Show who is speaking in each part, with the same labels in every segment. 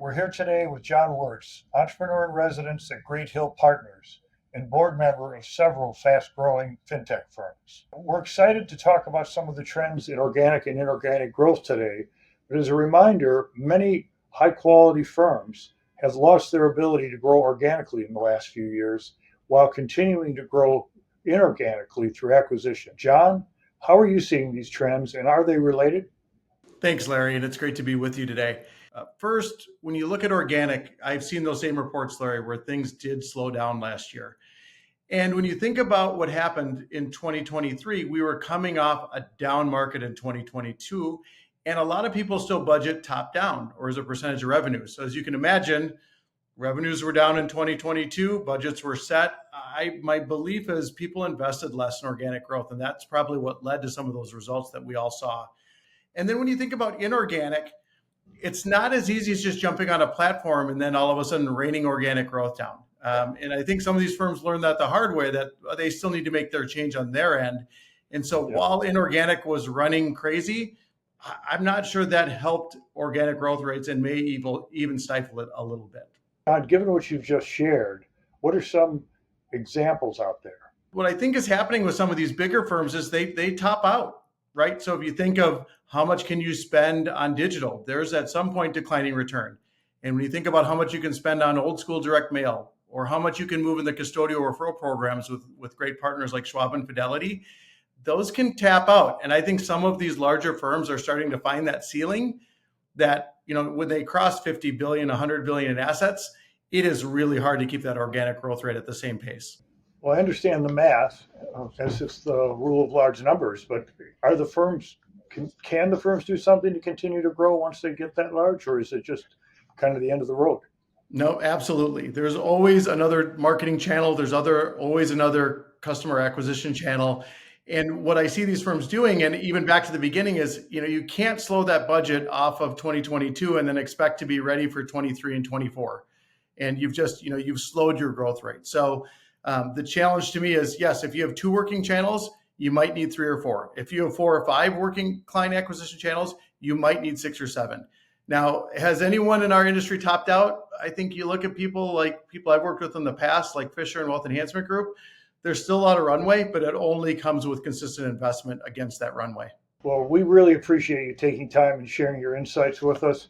Speaker 1: We're here today with John Wernz, entrepreneur in residence at Great Hill Partners and board member of several fast-growing fintech firms. We're excited to talk about some of the trends in organic and inorganic growth today, but as a reminder, many high-quality firms have lost their ability to grow organically in the last few years while continuing to grow inorganically through acquisition. John, how are you seeing these trends and are they related?
Speaker 2: Thanks, Larry, and it's great to be with you today. First, when you look at organic, I've seen those same reports, Larry, where things did slow down last year. And when you think about what happened in 2023, we were coming off a down market in 2022, and a lot of people still budget top down or as a percentage of revenue. So as you can imagine, revenues were down in 2022, budgets were set. My belief is people invested less in organic growth, and that's probably what led to some of those results that we all saw. And then when you think about inorganic, it's not as easy as just jumping on a platform and then all of a sudden raining organic growth down. And I think some of these firms learned that the hard way, that they still need to make their change on their end. And so while inorganic was running crazy, I'm not sure that helped organic growth rates and may even stifle it a little bit.
Speaker 1: John, given what you've just shared, what are some examples out there?
Speaker 2: What I think is happening with some of these bigger firms is they top out, right? So if you think of how much can you spend on digital, there's at some point declining return. And when you think about how much you can spend on old school direct mail, or how much you can move in the custodial referral programs with great partners like Schwab and Fidelity, those can tap out. And I think some of these larger firms are starting to find that ceiling that, when they cross 50 billion, 100 billion in assets, it is really hard to keep that organic growth rate at the same pace.
Speaker 1: Well, I understand the math, as it's the rule of large numbers, but are the firms, can the firms do something to continue to grow once they get that large, or is it just kind of the end of the road?
Speaker 2: No, absolutely. There's always another marketing channel. There's always another customer acquisition channel. And what I see these firms doing, and even back to the beginning, is, you can't slow that budget off of 2022 and then expect to be ready for 23 and 24. And you've just, you've slowed your growth rate. So the challenge to me is, yes, if you have 2 working channels, you might need 3 or 4. If you have 4 or 5 working client acquisition channels, you might need 6 or 7. Now, has anyone in our industry topped out? I think you look at people I've worked with in the past, like Fisher and Wealth Enhancement Group, there's still a lot of runway, but it only comes with consistent investment against that runway.
Speaker 1: Well, we really appreciate you taking time and sharing your insights with us.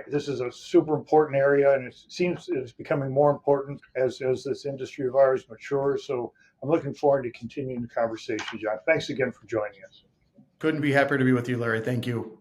Speaker 1: This is a super important area, and it seems it's becoming more important as this industry of ours matures. So I'm looking forward to continuing the conversation, John. Thanks again for joining us.
Speaker 2: Couldn't be happier to be with you, Larry. Thank you.